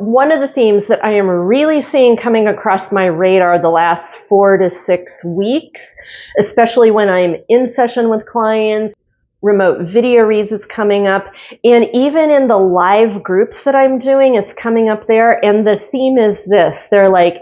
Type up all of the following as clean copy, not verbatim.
One of the themes that I am really seeing coming across my radar the last 4 to 6 weeks, especially when I'm in session with clients, remote video reads is coming up, and even in the live groups that I'm doing, it's coming up there. And the theme is this. They're like,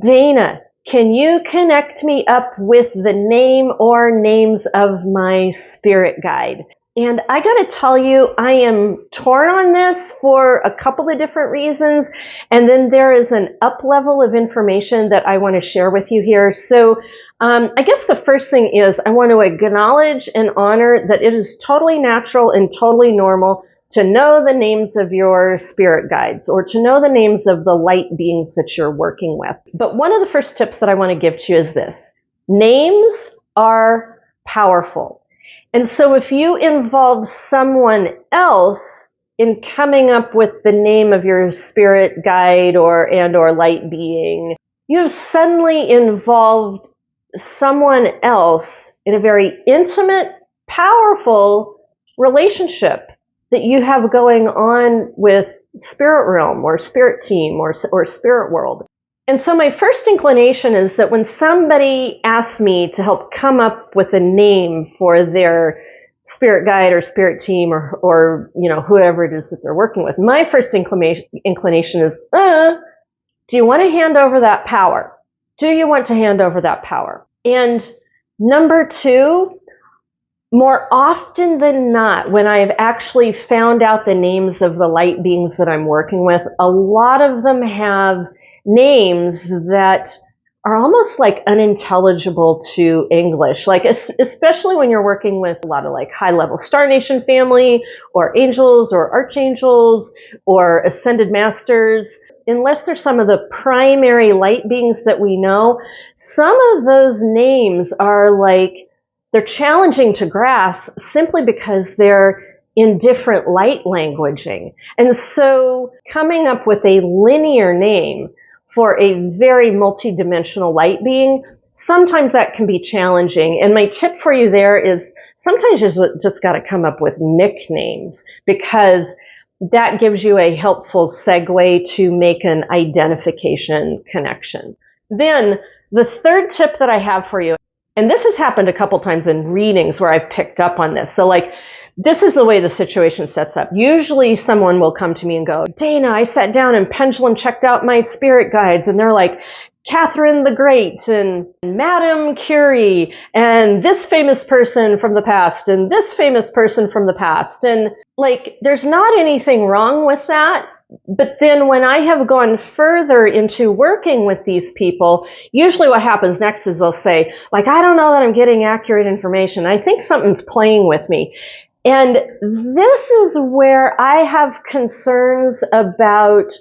Dana, can you connect me up with the name or names of my spirit guide? And I got to tell you, I am torn on this for a couple of different reasons. And then there is an up level of information that I want to share with you here. So I guess the first thing is I want to acknowledge and honor that it is totally natural and totally normal to know the names of your spirit guides or to know the names of the light beings that you're working with. But one of the first tips that I want to give to you is this. Names are powerful. And so if you involve someone else in coming up with the name of your spirit guide or light being, you have suddenly involved someone else in a very intimate, powerful relationship that you have going on with spirit realm or spirit team or spirit world. And so my first inclination is that when somebody asks me to help come up with a name for their spirit guide or spirit team or whoever it is that they're working with, my first inclination is, do you want to hand over that power? Do you want to hand over that power? And number two, more often than not, when I've actually found out the names of the light beings that I'm working with, a lot of them have names that are almost like unintelligible to English, like especially when you're working with a lot of like high-level Star Nation family or angels or archangels or ascended masters. Unless they're some of the primary light beings that we know, some of those names are like, they're challenging to grasp simply because they're in different light languaging. And so coming up with a linear name for a very multidimensional light being, sometimes that can be challenging. And my tip for you there is sometimes you just got to come up with nicknames, because that gives you a helpful segue to make an identification connection. Then the third tip that I have for you, and this has happened a couple times in readings where I've picked up on this. So like, this is the way the situation sets up. Usually someone will come to me and go, Dana, I sat down and pendulum checked out my spirit guides, and they're like, Catherine the Great and Madame Curie and this famous person from the past and this famous person from the past. And like, there's not anything wrong with that. But then when I have gone further into working with these people, usually what happens next is they'll say, like, I don't know that I'm getting accurate information. I think something's playing with me. And this is where I have concerns about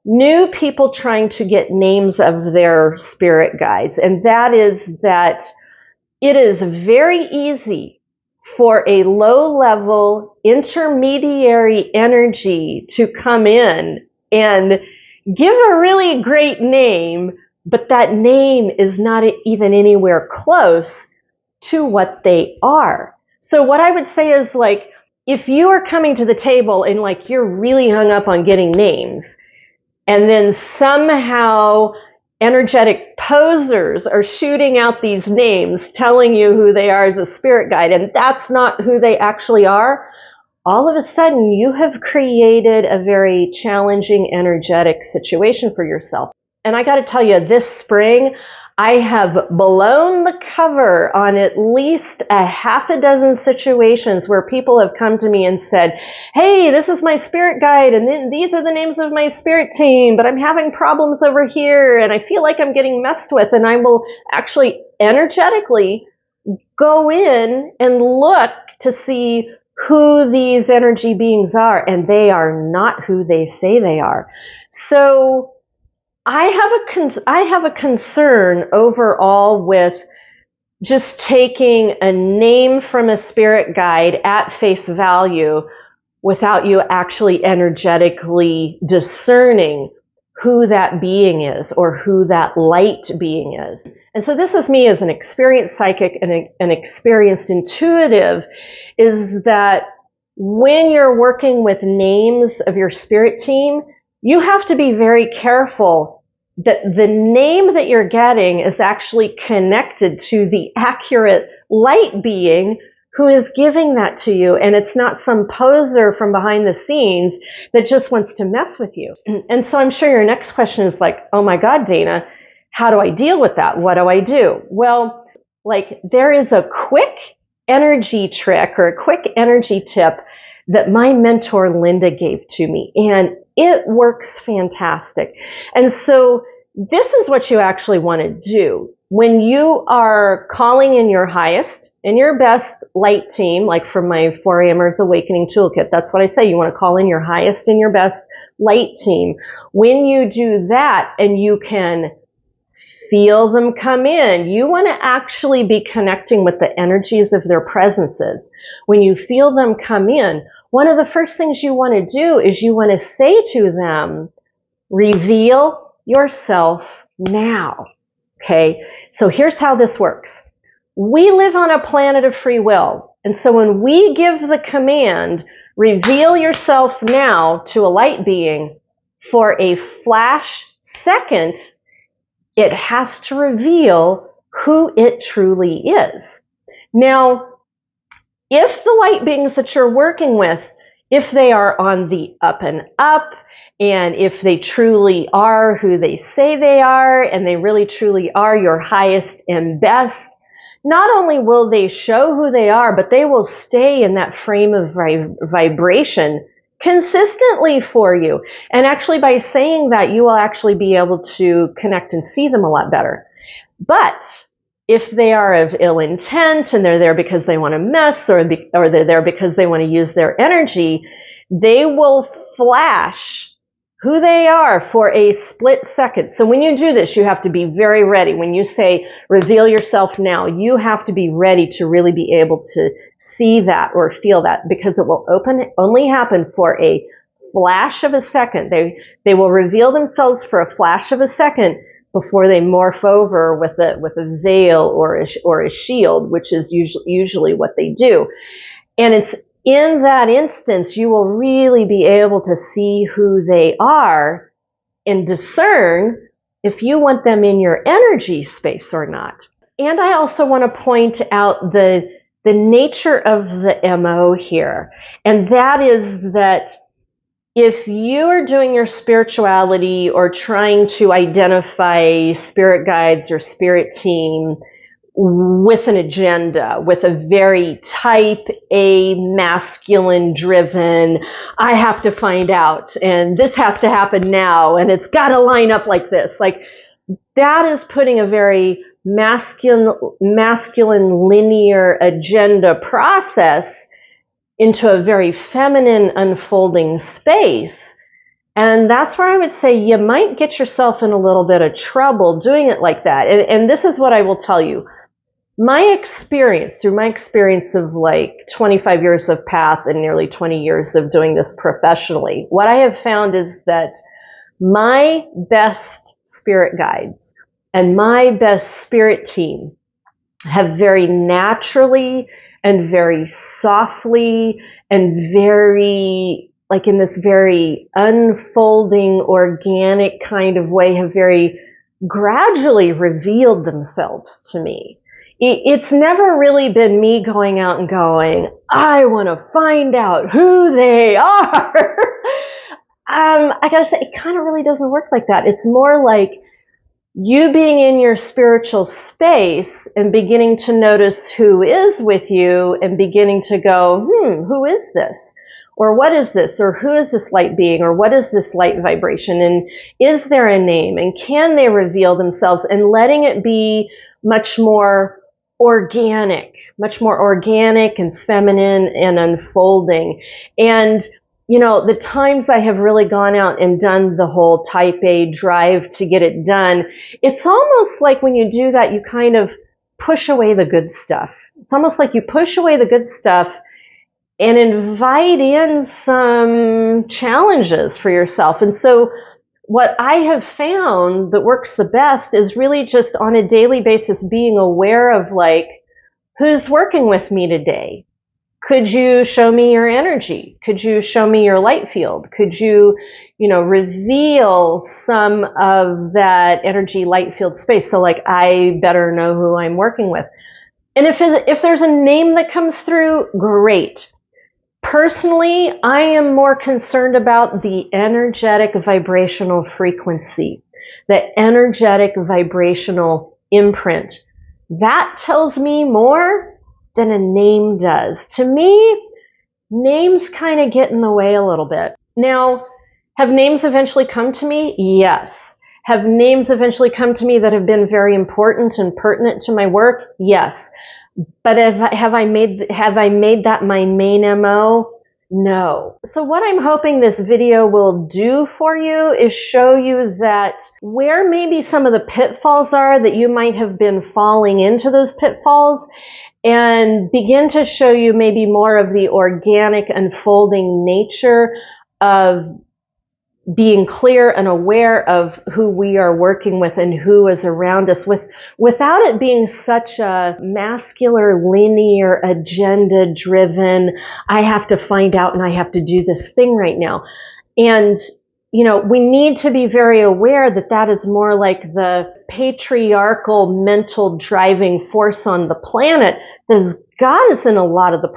new people trying to get names of their spirit guides. And that is that it is very easy for a low-level intermediary energy to come in and give a really great name, but that name is not even anywhere close to what they are. So what I would say is, like, if you are coming to the table and like you're really hung up on getting names, and then somehow energetic posers are shooting out these names, telling you who they are as a spirit guide, and that's not who they actually are, all of a sudden you have created a very challenging energetic situation for yourself. And I got to tell you, this spring, I have blown the cover on at least a half a dozen situations where people have come to me and said, hey, this is my spirit guide, and then these are the names of my spirit team, but I'm having problems over here, and I feel like I'm getting messed with. And I will actually energetically go in and look to see who these energy beings are, and they are not who they say they are. So I have a concern overall with just taking a name from a spirit guide at face value without you actually energetically discerning who that being is or who that light being is. And so this is me as an experienced psychic and an experienced intuitive, is that when you're working with names of your spirit team, you have to be very careful that the name that you're getting is actually connected to the accurate light being who is giving that to you, and it's not some poser from behind the scenes that just wants to mess with you. And so I'm sure your next question is like, oh my God, Dana, how do I deal with that? What do I do? Well, like, there is a quick energy trick or a quick energy tip that my mentor Linda gave to me, and it works fantastic. And so this is what you actually want to do. When you are calling in your highest and your best light team, like from my 4Amers Awakening Toolkit, that's what I say. You want to call in your highest and your best light team. When you do that and you can feel them come in, you want to actually be connecting with the energies of their presences. When you feel them come in, one of the first things you want to do is you want to say to them, reveal yourself now. Okay, so here's how this works. We live on a planet of free will. And so when we give the command, reveal yourself now, to a light being, for a flash second, it has to reveal who it truly is. Now, if the light beings that you're working with, if they are on the up and up, and if they truly are who they say they are, and they really truly are your highest and best, not only will they show who they are, but they will stay in that frame of vibration consistently for you. And actually, by saying that, you will actually be able to connect and see them a lot better. But if they are of ill intent and they're there because they want to mess, or they're there because they want to use their energy, they will flash who they are for a split second. So when you do this, you have to be very ready. When you say, reveal yourself now, you have to be ready to really be able to see that or feel that, because it will only happen for a flash of a second. They will reveal themselves for a flash of a second before they morph over with a veil or a shield, which is usually what they do. And it's in that instance, you will really be able to see who they are and discern if you want them in your energy space or not. And I also want to point out the nature of the MO here. And that is that if you are doing your spirituality or trying to identify spirit guides or spirit team with an agenda, with a very type A, masculine driven, I have to find out, and this has to happen now, and it's got to line up like this. Like, that is putting a very masculine linear agenda process into a very feminine unfolding space. And that's where I would say you might get yourself in a little bit of trouble doing it like that. And this is what I will tell you. Through my experience of like 25 years of path and nearly 20 years of doing this professionally, what I have found is that my best spirit guides and my best spirit team have very naturally and very softly and very, like in this very unfolding, organic kind of way, have very gradually revealed themselves to me. It's never really been me going out and going, I want to find out who they are. I gotta say, it kind of really doesn't work like that. It's more like you being in your spiritual space and beginning to notice who is with you and beginning to go, who is this? Or what is this? Or who is this light being? Or what is this light vibration? And is there a name? And can they reveal themselves? And letting it be much more organic and feminine and unfolding. And, you know, the times I have really gone out and done the whole type A drive to get it done, it's almost like when you do that, you kind of push away the good stuff. It's almost like you push away the good stuff and invite in some challenges for yourself. And so what I have found that works the best is really just on a daily basis being aware of, like, who's working with me today? Could you show me your energy? Could you show me your light field? Could you, reveal some of that energy light field space so like I better know who I'm working with? And if there's a name that comes through, great. Personally, I am more concerned about the energetic vibrational frequency, the energetic vibrational imprint. That tells me more than a name does. To me, names kind of get in the way a little bit. Now, have names eventually come to me? Yes. Have names eventually come to me that have been very important and pertinent to my work? Yes. But have I made that my main MO? No. So what I'm hoping this video will do for you is show you that where maybe some of the pitfalls are that you might have been falling into those pitfalls, and begin to show you maybe more of the organic unfolding nature of being clear and aware of who we are working with and who is around us, without it being such a masculine, linear, agenda-driven, I have to find out and I have to do this thing right now. And we need to be very aware that that is more like the patriarchal mental driving force on the planet that has got us in a lot of the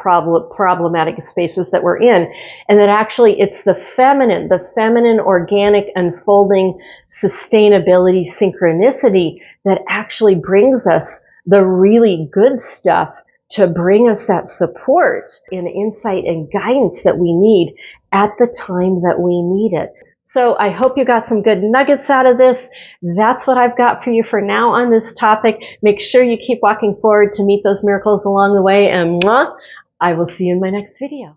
problematic spaces that we're in. And that actually it's the feminine organic unfolding sustainability synchronicity that actually brings us the really good stuff to bring us that support and insight and guidance that we need at the time that we need it. So I hope you got some good nuggets out of this. That's what I've got for you for now on this topic. Make sure you keep walking forward to meet those miracles along the way, and I will see you in my next video.